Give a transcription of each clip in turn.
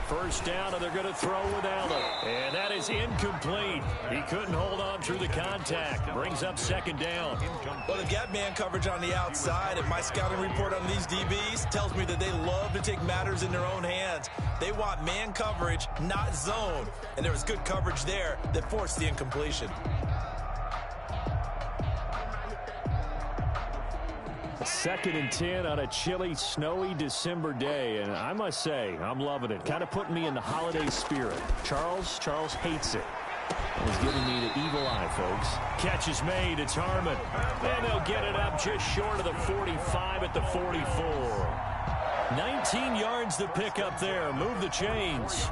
First down, and they're going to throw with Allen. And that is incomplete. He couldn't hold on through the contact. Brings up second down. Well, they've got man coverage on the outside, and my scouting report on these DBs tells me that they love to take matters in their own hands. They want man coverage, not zone. And there was good coverage there that forced the incompletion. Second and 10 on a chilly, snowy December day, and I must say, I'm loving it. Kind of putting me in the holiday spirit. Charles hates it. He's giving me the evil eye, folks. Catch is made. It's Harmon. And they'll get it up just short of the 45 at the 44. 19 yards to pick up there. Move the chains.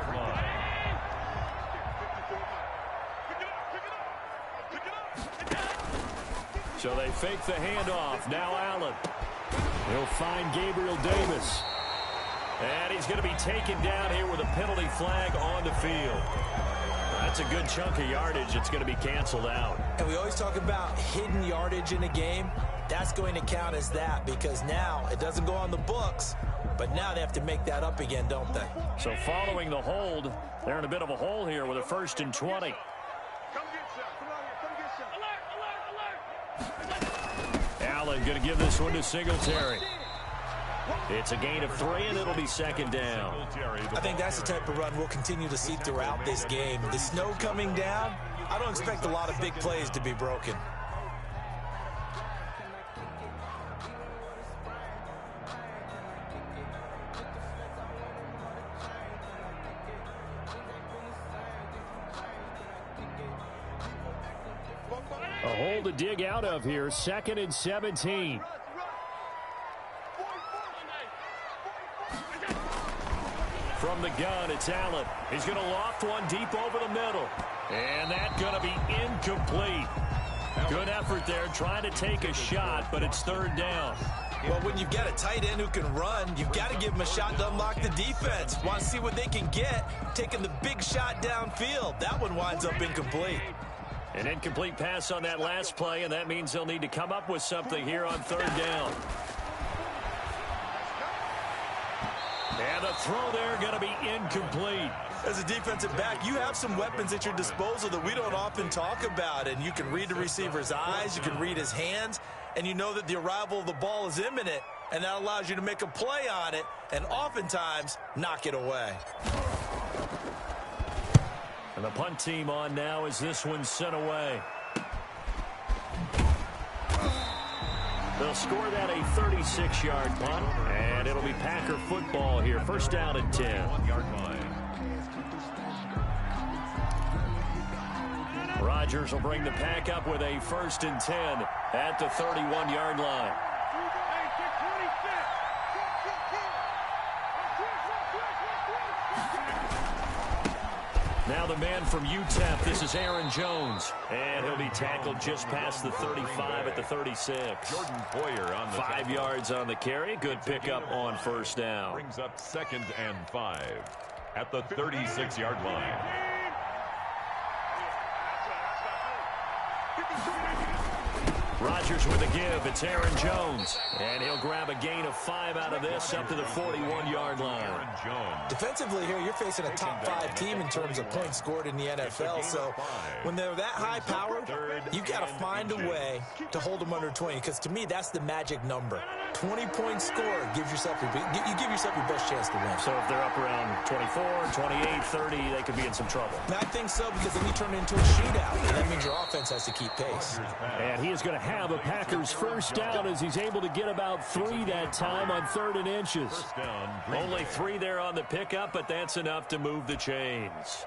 So they fake the handoff. Now Allen. He'll find Gabriel Davis. And he's going to be taken down here with a penalty flag on the field. That's a good chunk of yardage. It's going to be canceled out. And we always talk about hidden yardage in a game. That's going to count as that because now it doesn't go on the books, but now they have to make that up again, don't they? So following the hold, they're in a bit of a hole here with a 1st and 20. Allen going to give this one to Singletary. It's a gain of 3, and it'll be second down. I think that's the type of run we'll continue to see throughout this game. The snow coming down, I don't expect a lot of big plays to be broken. A hole to dig out of here. 2nd and 17. From the gun, it's Allen. He's going to loft one deep over the middle. And that's going to be incomplete. Good effort there trying to take a shot, but it's 3rd down. Well, when you've got a tight end who can run, you've got to give him a shot to unlock the defense. Want to see what they can get, taking the big shot downfield. That one winds up incomplete. An incomplete pass on that last play, and that means they'll need to come up with something here on 3rd down. And the throw there going to be incomplete. As a defensive back, you have some weapons at your disposal that we don't often talk about. And you can read the receiver's eyes, you can read his hands, and you know that the arrival of the ball is imminent. And that allows you to make a play on it and oftentimes knock it away. And the punt team on now as this one's sent away. They'll score that a 36-yard punt, and it'll be Packer football here. 1st down and 10. 1-yard line. Rodgers will bring the Pack up with a 1st and 10 at the 31-yard line. Now the man from UTEP, this is Aaron Jones. And he'll be tackled just past the 35 at the 36. Jordan Poyer on the 5 yards on the carry. Good pickup on 1st down. Brings up 2nd and 5 at the 36-yard line. Rodgers with a give. It's Aaron Jones. And he'll grab a gain of 5 out of this up to the 41-yard line. Aaron Jones. Defensively here, you're facing a top 5 team in terms of points scored in the NFL. So when they're that high powered, you've got to find a way to hold them under 20. Because to me, that's the magic number. 20-point score gives yourself you give yourself your best chance to win. So if they're up around 24, 28, 30, they could be in some trouble. And I think so, because then you turn it into a shootout, and that means your offense has to keep pace. And he is going to have a Packers 1st down as he's able to get about 3 that time on 3rd and inches. Only 3 there on the pickup, but that's enough to move the chains.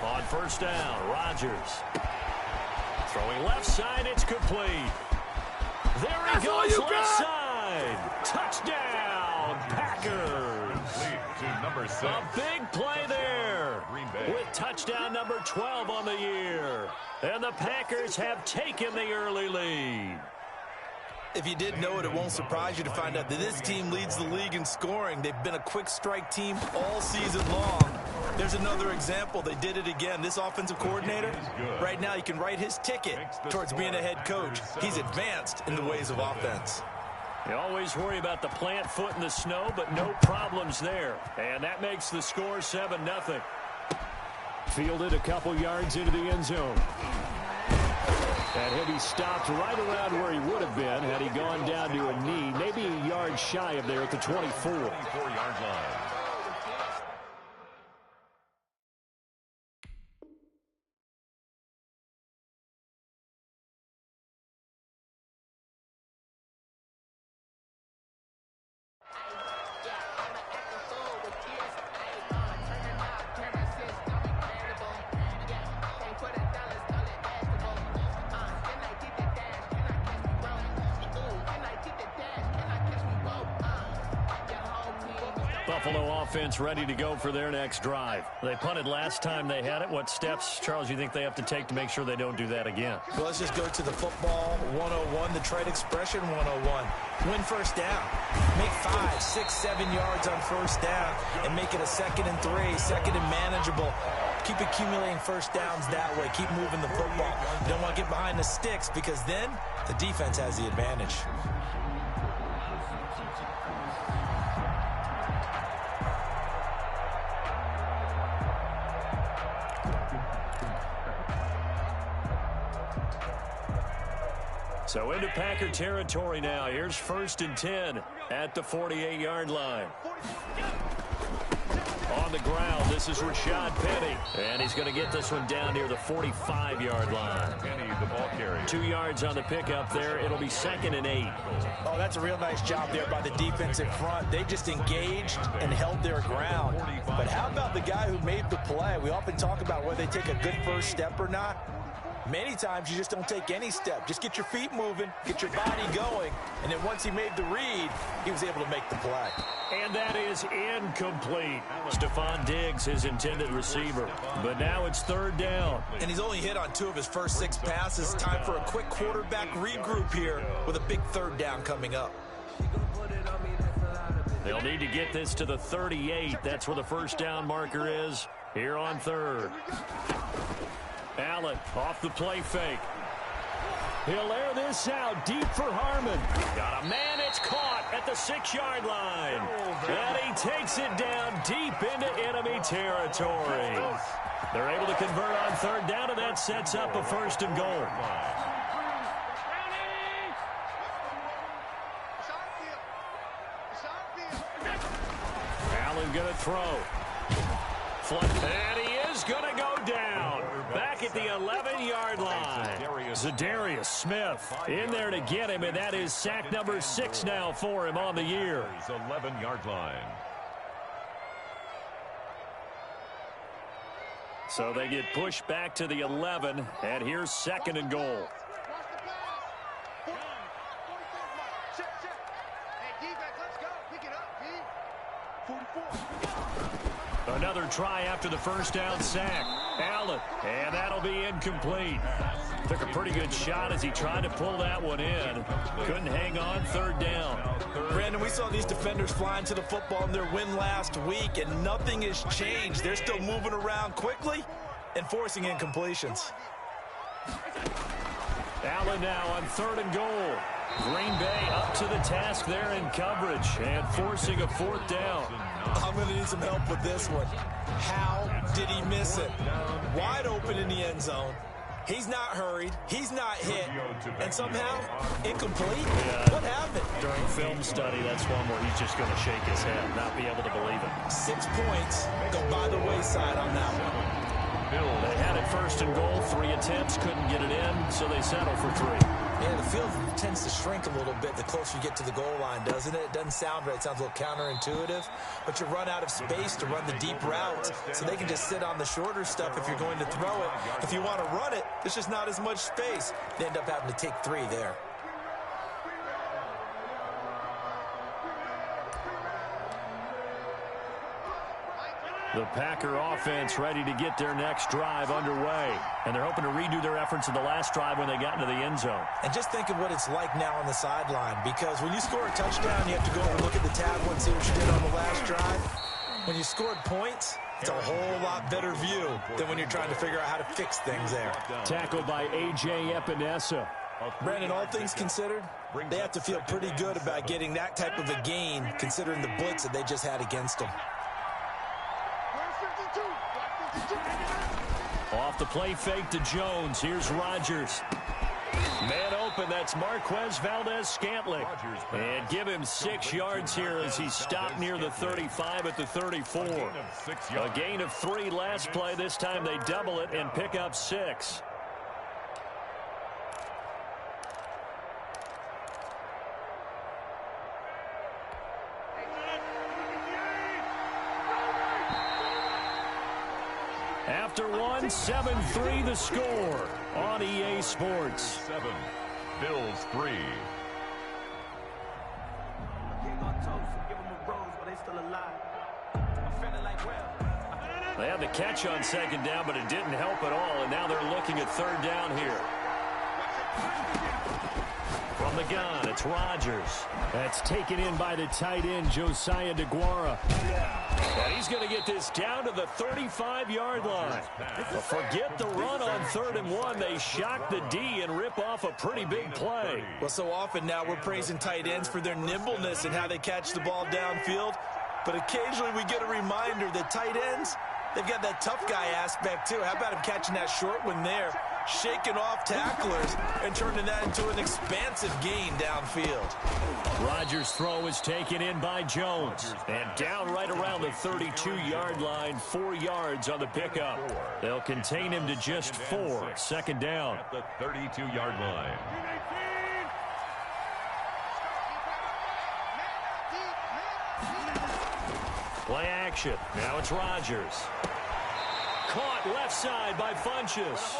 On 1st down, Rodgers. Throwing left side, it's complete. There he goes, left side. Touchdown, Packers. Number 6. A big play there with touchdown number 12 on the year. And the Packers have taken the early lead. If you didn't know it, it won't surprise you to find out that this team leads the league in scoring. They've been a quick strike team all season long. There's another example. They did it again. This offensive coordinator, right now, you can write his ticket towards being a head coach. He's advanced in the ways of offense. You always worry about the plant foot in the snow, but no problems there. And that makes the score 7-0. Fielded a couple yards into the end zone. And he'll be stopped right around where he would have been had he gone down to a knee, maybe a yard shy of there at the 24. 24-yard line. Buffalo offense ready to go for their next drive. They punted last time they had it. What steps, Charles, you think they have to take to make sure they don't do that again? Well, let's just go to the football 101, the trade expression 101. Win first down. Make 5, 6, 7 yards on first down and make it a 2nd and 3, 2nd and manageable. Keep accumulating first downs that way. Keep moving the football. You don't want to get behind the sticks because then the defense has the advantage. So into Packer territory now. Here's 1st and 10 at the 48-yard line. On the ground, this is Rashad Penny. And he's going to get this one down near the 45-yard line. Penny, the ball carrier. 2 yards on the pickup there. It'll be 2nd and 8. Oh, that's a real nice job there by the defensive front. They just engaged and held their ground. But how about the guy who made the play? We often talk about whether they take a good first step or not. Many times you just don't take any step. Just get your feet moving, get your body going, and then once he made the read, he was able to make the play. And that is incomplete. Stephon Diggs, his intended receiver. But now it's 3rd down. And he's only hit on 2 of his first 6 passes. Time for a quick quarterback regroup here with a big 3rd down coming up. They'll need to get this to the 38. That's where the first down marker is here on 3rd. Allen off the play fake. He'll air this out deep for Harmon. Got a man, it's caught at the 6-yard line. And he takes it down deep into enemy territory. They're able to convert on 3rd down, and that sets up a 1st and goal. Allen gonna throw. And he is gonna go down. Back at the 11-yard line. Zadarius Smith in there to get him, and that is sack number 6 now for him on the year. 11-yard line. So they get pushed back to the 11, and here's 2nd and goal. Another try after the first down sack. Allen, and that'll be incomplete. Took a pretty good shot as he tried to pull that one in. Couldn't hang on, 3rd down. Brandon, we saw these defenders flying to the football in their win last week, and nothing has changed. They're still moving around quickly and forcing incompletions. Allen now on 3rd and goal. Green Bay up to the task there in coverage and forcing a 4th down. I'm going to need some help with this one. How did he miss it? Wide open in the end zone. He's not hurried. He's not hit. And somehow, incomplete? Yeah. What happened? During film study, that's one where he's just going to shake his head, not be able to believe it. 6 points go by the wayside on that one. They had it 1st and goal, 3 attempts, couldn't get it in, so they settle for 3. Yeah, the field tends to shrink a little bit the closer you get to the goal line, doesn't it? It doesn't sound right. It sounds a little counterintuitive. But you run out of space to run the deep routes, so they can just sit on the shorter stuff if you're going to throw it. If you want to run it, there's just not as much space. They end up having to take 3 there. The Packer offense ready to get their next drive underway. And they're hoping to redo their efforts in the last drive when they got into the end zone. And just think of what it's like now on the sideline, because when you score a touchdown, you have to go over and look at the tablet and see what you did on the last drive. When you scored points, it's a whole lot better view than when you're trying to figure out how to fix things there. Tackled by A.J. Epinesa. Brandon, all things considered, they have to feel pretty good about getting that type of a gain, considering the blitz that they just had against them. Off the play fake to Jones. Here's Rodgers. Man open, that's Marquez Valdes-Scantling. And give him 6 yards here as he stopped near the 35 at the 34. A gain of 3 last play. This time they double it and pick up 6. After 1, 7-3 the score on EA Sports. 7, Bills 3. They had the catch on second down, but it didn't help at all, and now they're looking at third down here. From the gun, it's Rodgers. That's taken in by the tight end, Josiah DeGuara. And he's going to get this down to the 35-yard line. But forget the run on 3rd and 1. They shock the D and rip off a pretty big play. Well, so often now we're praising tight ends for their nimbleness and how they catch the ball downfield. But occasionally we get a reminder that tight ends, they've got that tough guy aspect too. How about him catching that short one there, shaking off tacklers, and turning that into an expansive gain downfield. Rodgers' throw is taken in by Jones. And down right around the 32-yard line, 4 yards on the pickup. They'll contain him to just 4. Second down. At the 32-yard line. Play action. Now it's Rodgers. Caught left side by Funchess.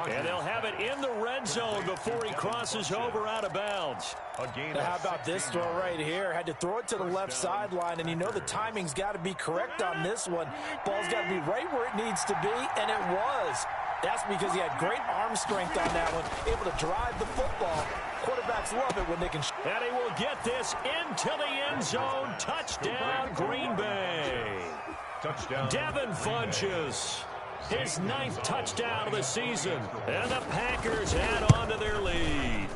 And they'll have it in the red zone before he crosses over out of bounds. Now, how about this throw right here? Had to throw it to the left sideline, and you know the timing's got to be correct on this one. Ball's got to be right where it needs to be, and it was. That's because he had great arm strength on that one, able to drive the football. Quarterbacks love it when they can. And he will get this into the end zone. Touchdown, Green Bay. Touchdown. Devin Funchess. His 9th touchdown of the season. And the Packers add on to their lead.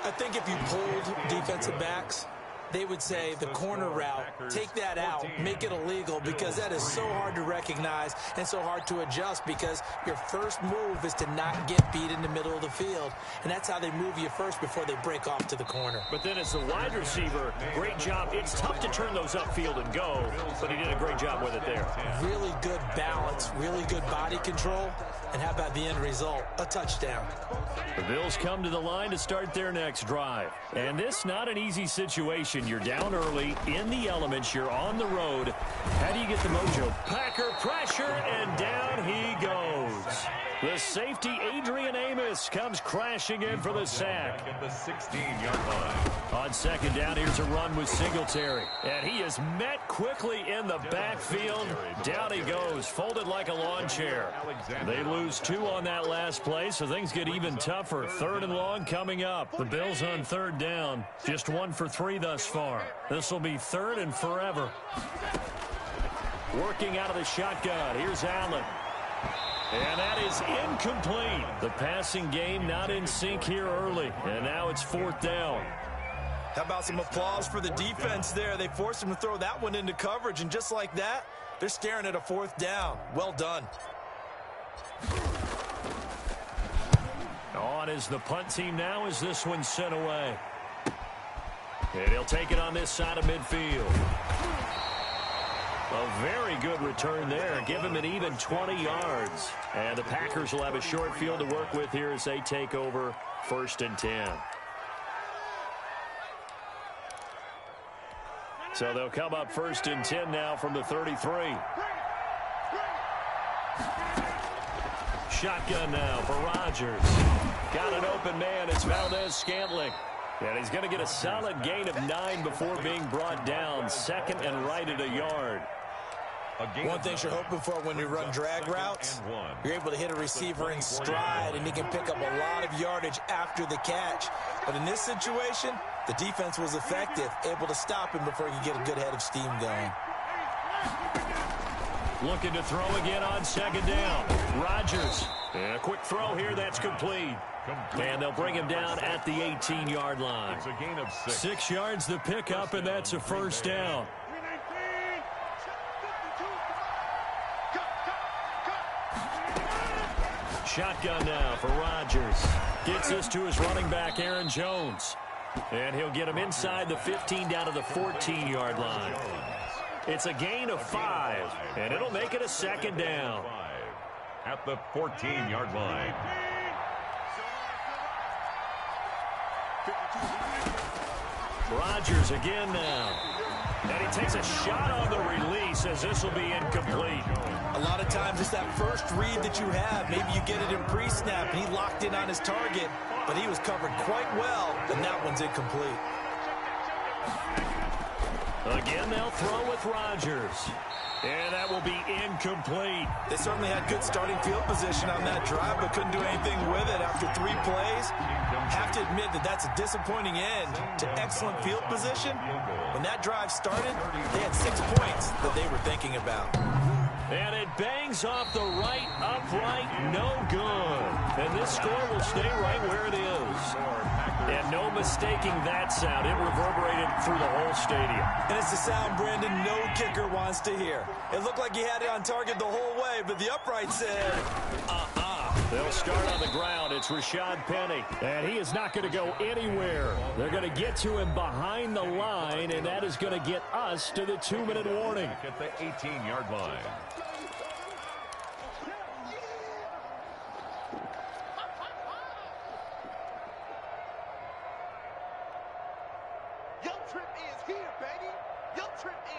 I think if you pulled defensive backs, they would say the corner route, take that out, make it illegal, because that is so hard to recognize and so hard to adjust, because your first move is to not get beat in the middle of the field. And that's how they move you first before they break off to the corner. But then as the wide receiver, great job. It's tough to turn those upfield and go, but he did a great job with it there. Really good balance, really good body control. And how about the end result? A touchdown. The Bills come to the line to start their next drive. And this not an easy situation. You're down early, in the elements, you're on the road. How do you get the mojo? Packer pressure, and down he goes. The safety, Adrian Amos, comes crashing in for the sack. At the 16-yard line. On second down, here's a run with Singletary. And he is met quickly in the backfield. Down he goes, folded like a lawn chair. They lose 2 on that last play, so things get even tougher. 3rd and long coming up. The Bills on 3rd down. Just 1 for 3 thus far. This will be 3rd and forever. Working out of the shotgun. Here's Allen. And that is incomplete. The passing game not in sync here early. And now it's 4th down. How about some applause for the defense there? They forced him to throw that one into coverage, and just like that, they're staring at a 4th down. Well done. On is the punt team now as this one's sent away. And he'll take it on this side of midfield. A very good return there. Give him an even 20 yards. And the Packers will have a short field to work with here as they take over 1st and 10. So they'll come up 1st and 10 now from the 33. Shotgun now for Rodgers. Got an open man. It's Valdes-Scantling. And he's going to get a solid gain of 9 before being brought down. 2nd and right at a yard. One thing you're hoping for when you run drag routes, you're able to hit a receiver in stride, and he can pick up a lot of yardage after the catch. But in this situation, the defense was effective, able to stop him before he could get a good head of steam going. Looking to throw again on second down. Rodgers. A quick throw here that's complete. And they'll bring him down at the 18-yard line. It's a gain of 6. 6 yards to pick up, and that's a first down. Shotgun now for Rodgers. Gets this to his running back, Aaron Jones. And he'll get him inside the 15 down to the 14-yard line. It's a gain of 5, and it'll make it a second down. At the 14-yard line. Rodgers again now. And he takes a shot on the release as this will be incomplete. A lot of times it's that first read that you have. Maybe you get it in pre-snap, and he locked in on his target, but he was covered quite well, and that one's incomplete. Again, they'll throw with Rodgers. And that will be incomplete. They certainly had good starting field position on that drive, but couldn't do anything with it after 3 plays. Have to admit that that's a disappointing end to excellent field position. When that drive started, they had 6 points that they were thinking about. And it bangs off the right upright, no good. And this score will stay right where it is. And no mistaking that sound. It reverberated through the whole stadium. And it's the sound, Brendan, no kicker wants to hear. It looked like he had it on target the whole way, but the upright said, They'll start on the ground. It's Rashad Penny. And he is not going to go anywhere. They're going to get to him behind the line, and that is going to get us to the 2-minute warning. At the 18-yard line.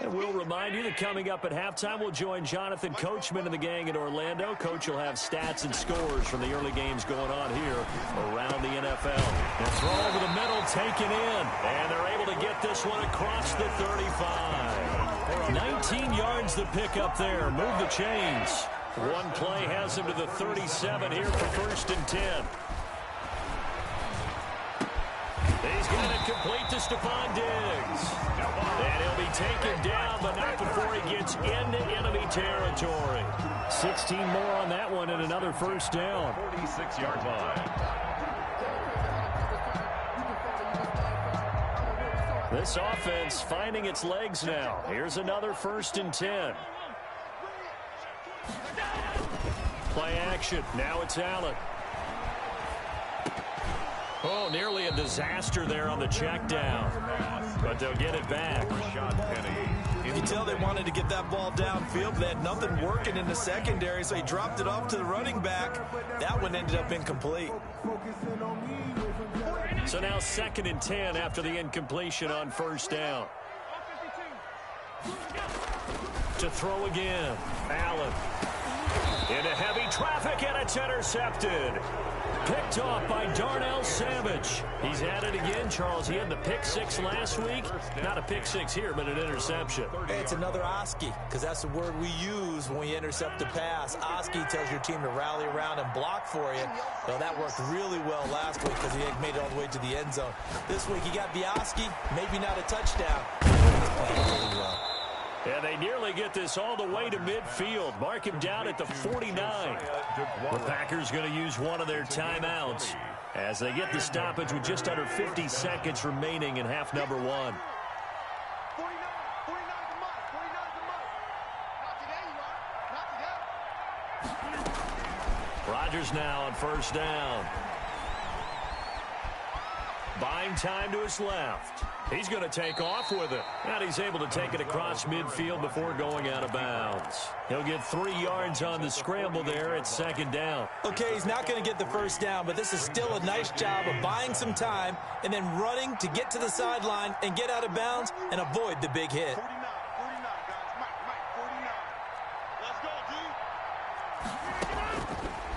And we'll remind you that coming up at halftime, we'll join Jonathan Coachman and the gang in Orlando. Coach will have stats and scores from the early games going on here around the NFL. And throw over the middle, taken in. And they're able to get this one across the 35. 19 yards to pick up there. Move the chains. One play has him to the 37 here for 1st and 10. He's got it complete to Stephon Diggs. And he'll be taken down, but not before he gets into enemy territory. 16 more on that one and another first down. 46-yard line. This offense finding its legs now. Here's another 1st and 10. Play action. Now it's Allen. Oh, nearly a disaster there on the check down. But they'll get it back. You can tell they wanted to get that ball downfield, but they had nothing working in the secondary, so he dropped it off to the running back. That one ended up incomplete. So now 2nd and 10 after the incompletion on 1st down. To throw again. Allen. Into heavy traffic, and it's intercepted. Picked off by Darnell Savage. He's at it again, Charles. He had the pick 6 last week. Not a pick 6 here, but an interception. Hey, it's another Oski, because that's the word we use when we intercept the pass. Oski tells your team to rally around and block for you. Well, that worked really well last week because he had made it all the way to the end zone. This week, he got the Oski, maybe not a touchdown. He's playing really well. And they nearly get this all the way to midfield. Mark him down at the 49. The Packers going to use one of their timeouts as they get the stoppage with just under 50 seconds remaining in half number 1. Rodgers now on 1st down. Buying time to his left. He's going to take off with it. And he's able to take it across midfield before going out of bounds. He'll get 3 yards on the scramble there at 2nd down. Okay, he's not going to get the 1st down, but this is still a nice job of buying some time and then running to get to the sideline and get out of bounds and avoid the big hit.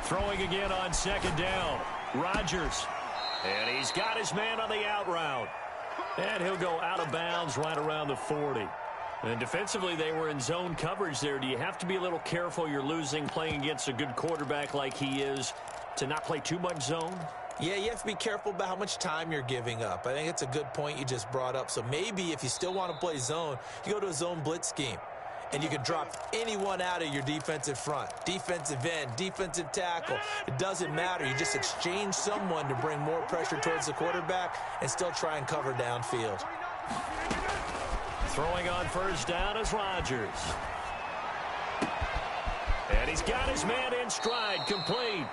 Throwing again on 2nd down. Rodgers. And he's got his man on the out route. And he'll go out of bounds right around the 40. And defensively, they were in zone coverage there. Do you have to be a little careful you're losing playing against a good quarterback like he is to not play too much zone? Yeah, you have to be careful about how much time you're giving up. I think it's a good point you just brought up. So maybe if you still want to play zone, you go to a zone blitz scheme. And you can drop anyone out of your defensive front. Defensive end, defensive tackle. It doesn't matter. You just exchange someone to bring more pressure towards the quarterback and still try and cover downfield. Throwing on first down is Rodgers. And he's got his man in stride, complete.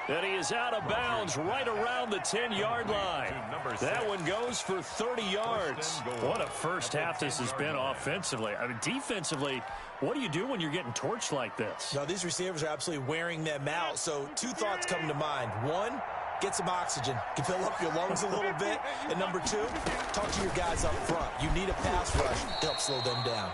And he is out of bounds right around the 10-yard line. That one goes for 30 yards. What a first half this has been offensively. I mean, defensively, what do you do when you're getting torched like this? Now, these receivers are absolutely wearing them out. So two thoughts come to mind. One, get some oxygen. You can fill up your lungs a little bit. And number two, talk to your guys up front. You need a pass rush to help slow them down.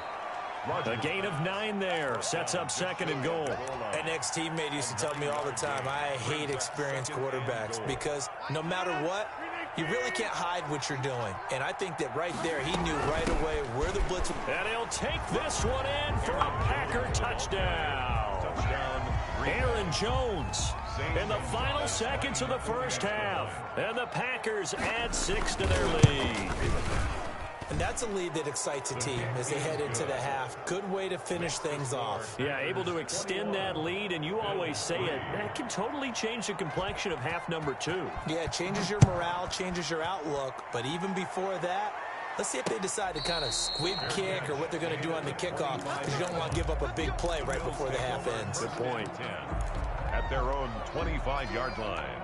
A gain of 9 there. Sets up second and goal. An ex-teammate used to tell me all the time, I hate experienced quarterbacks because no matter what, you really can't hide what you're doing. And I think that right there, he knew right away where the blitz was. And he'll take this one in for a Packer touchdown. Aaron Jones in the final seconds of the first half. And the Packers add 6 to their lead. And that's a lead that excites a team as they head into the half. Good way to finish things off. Yeah, able to extend that lead, and you always say it, that can totally change the complexion of half number 2. Yeah, it changes your morale, changes your outlook. But even before that, let's see if they decide to kind of squib kick or what they're going to do on the kickoff, because you don't want to give up a big play right before the half ends. Good point. At their own 25-yard line.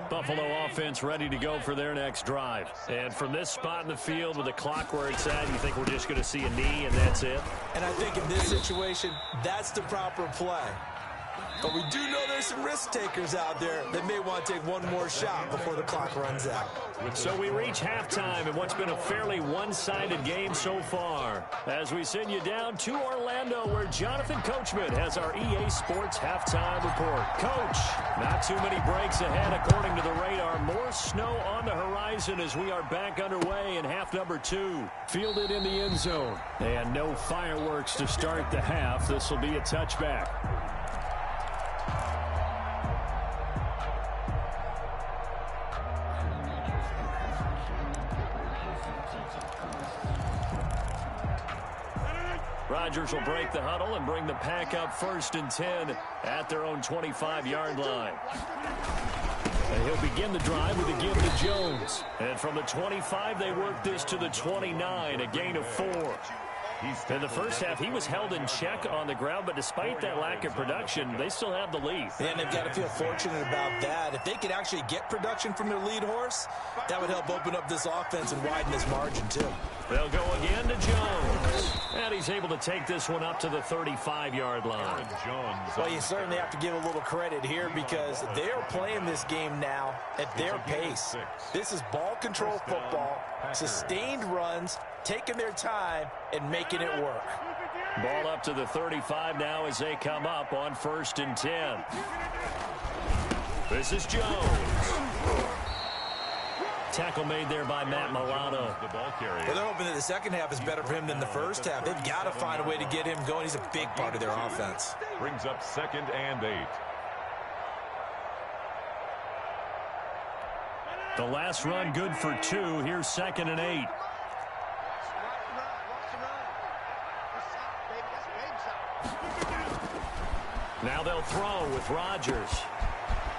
Buffalo offense ready to go for their next drive. And from this spot in the field with the clock where it's at, you think we're just going to see a knee and that's it? And I think in this situation, that's the proper play. But we do know there's some risk takers out there that may want to take one more shot before the clock runs out. So we reach halftime in what's been a fairly one-sided game so far. As we send you down to Orlando, where Jonathan Coachman has our EA Sports halftime report. Coach, not too many breaks ahead according to the radar. More snow on the horizon as we are back underway in half number 2. Fielded in the end zone. And no fireworks to start the half. This will be a touchback. Rodgers will break the huddle and bring the pack up 1st and 10 at their own 25-yard line. And he'll begin the drive with a give to Jones. And from the 25, they work this to the 29, a gain of 4. In the first half, he was held in check on the ground, but despite that lack of production, they still have the lead. And they've got to feel fortunate about that. If they could actually get production from their lead horse, that would help open up this offense and widen this margin, too. They'll go again to Jones. And he's able to take this one up to the 35-yard line. Well, you certainly have to give a little credit here because they're playing this game now at their pace. This is ball control football, sustained runs, taking their time, and making it work. Ball up to the 35 now as they come up on 1st and 10. This is Jones. Tackle made there by Matt Milano. Well, they're hoping that the second half is better for him than the first half. They've got to find a way to get him going. He's a big part of their offense. Brings up 2nd and 8. The last run good for 2. Here's 2nd and 8. Now they'll throw with Rodgers.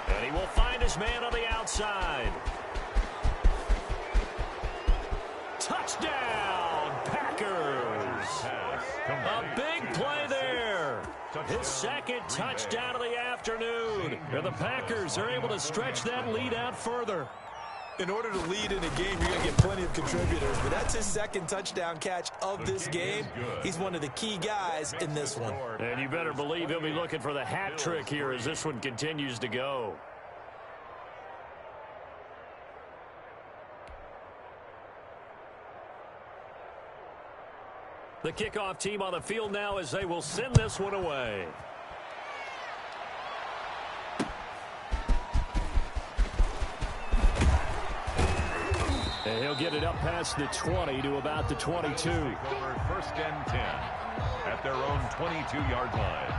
And he will find his man on the outside. Touchdown, Packers. A big play there. His second touchdown of the afternoon. And the Packers are able to stretch that lead out further. In order to lead in a game, you're going to get plenty of contributors. But that's his second touchdown catch of this game. He's one of the key guys in this one. And you better believe he'll be looking for the hat trick here as this one continues to go. The kickoff team on the field now as they will send this one away. And he'll get it up past the 20 to about the 22. First and 10 at their own 22-yard line.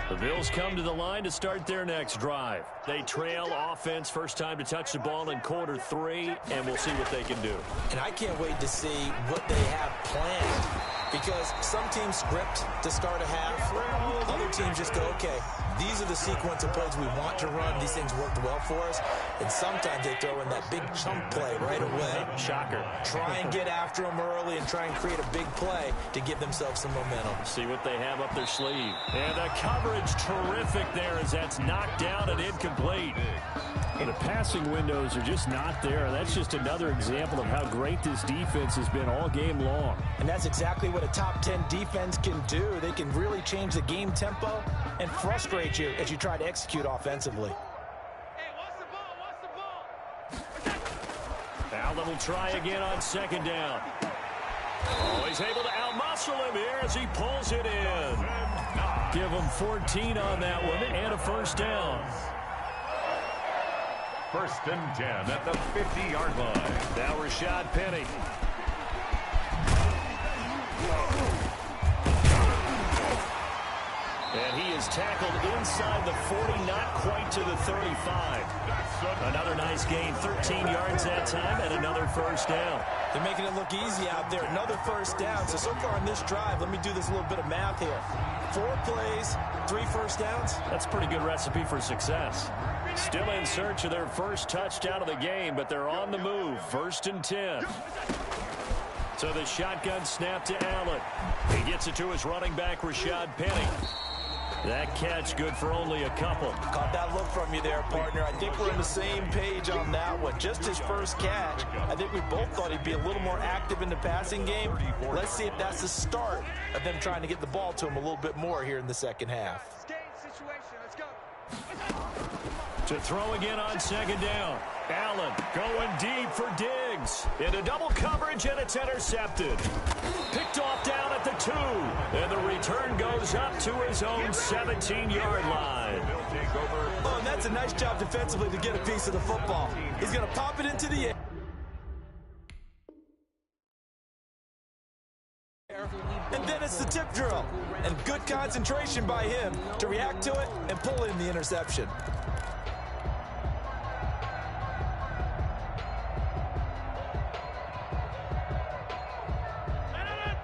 The Bills come to the line to start their next drive. They trail offense, first time to touch the ball in quarter 3, and we'll see what they can do. And I can't wait to see what they have planned, because some teams script to start a half. Other teams just go, okay, these are the sequence of plays we want to run. These things worked well for us. And sometimes they throw in that big chunk play right away. Shocker. Try and get after them early and try and create a big play to give themselves some momentum. See what they have up their sleeve. And the coverage terrific there as that's knocked down and incomplete. And the passing windows are just not there. That's just another example of how great this defense has been all game long. And that's exactly what a top 10 defense can do. They can really change the game tempo and frustrate you as you try to execute offensively. Allen will try again on second down. Oh, he's able to outmuscle him here as he pulls it in. Give him 14 on that one and a first down. First and 10 at the 50-yard line. Now Rashad Penny. And he is tackled inside the 40, not quite to the 35. Another nice gain, 13 yards that time, and another first down. They're making it look easy out there. Another first down. So far in this drive, let me do this little bit of math here. 4 plays, 3 first downs. That's a pretty good recipe for success. Still in search of their first touchdown of the game, but they're on the move. First and 10. So the shotgun snap to Allen. He gets it to his running back, Rashad Penny. That catch good for only a couple. Caught that look from you there, partner. I think we're on the same page on that one. Just his first catch. I think we both thought he'd be a little more active in the passing game. Let's see if that's the start of them trying to get the ball to him a little bit more here in the second half. To throw again on second down. Allen going deep for Diggs. Into double coverage, and it's intercepted. Picked off down at the 2. And the return goes up to his own 17-yard line. Oh, and that's a nice job defensively to get a piece of the football. He's going to pop it into the air. And then it's the tip drill. And good concentration by him to react to it and pull in the interception.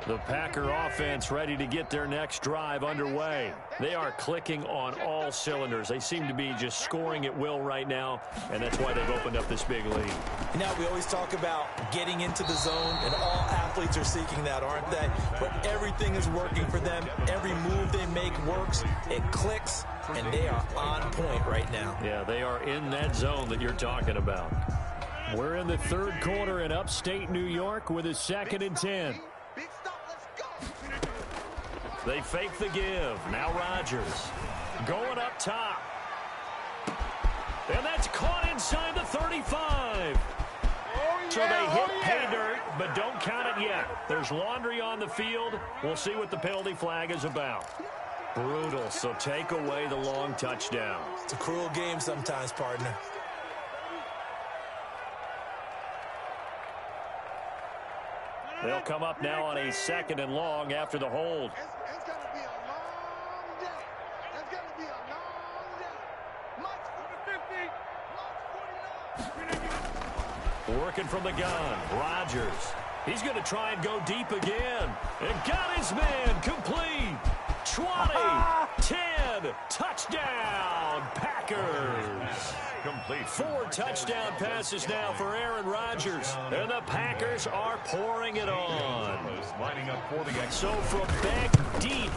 The Packer offense ready to get their next drive underway. They are clicking on all cylinders. They seem to be just scoring at will right now, and that's why they've opened up this big lead. Now, we always talk about getting into the zone, and all athletes are seeking that, aren't they? But everything is working for them. Every move they make works. It clicks, and they are on point right now. Yeah, they are in that zone that you're talking about. We're in the third quarter in upstate New York with a 2nd and 10. They fake the give. Now Rodgers going up top. And that's caught inside the 35. So they hit pay dirt, but don't count it yet. There's laundry on the field. We'll see what the penalty flag is about. Brutal, so take away the long touchdown. It's a cruel game sometimes, partner. They'll come up now on a 2nd and long after the hold. It's going to be a long day. It's going to be a long day. March 49. Working from the gun, Rodgers. He's going to try and go deep again. And got his man complete. 20, 10, touchdown, Packers. Complete. 4 touchdown passes now for Aaron Rodgers. And the Packers are pouring it on. Lining up for the So from back deep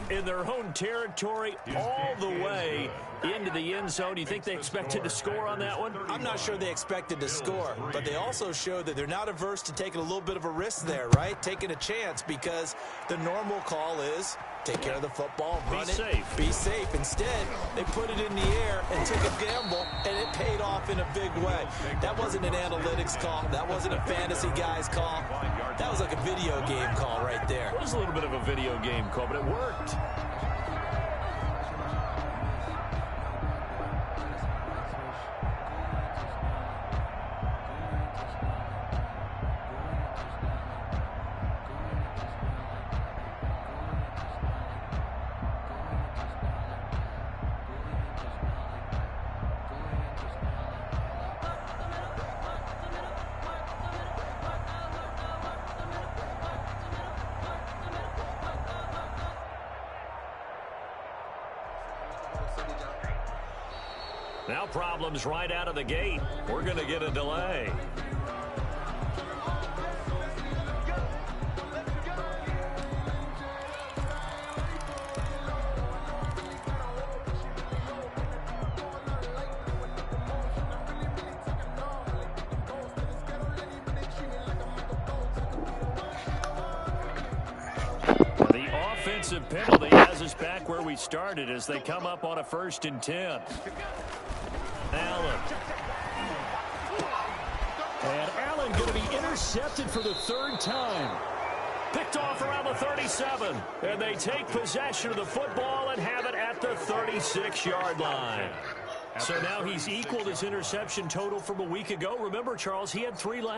in their own territory, all the way into the end zone, do you think they expected to score on that one? I'm not sure they expected to score, but they also showed that they're not averse to taking a little bit of a risk there, right? Taking a chance, because the normal call is take care of the football, run Be it, safe. be safe. Instead, they put it in the air and took a gamble, and it paid off in a big way. That wasn't an analytics call. That wasn't a fantasy guy's call. That was like a video game call right there. It was a little bit of a video game call, but it worked. Now problems right out of the gate. We're going to get a delay. The offensive penalty has us back where we started as they come up on a 1st and 10. Allen. And Allen going to be intercepted for the 3rd time. Picked off around the 37. And they take possession of the football and have it at the 36-yard line. So now he's equaled his interception total from a week ago. Remember, Charles, he had 3 last.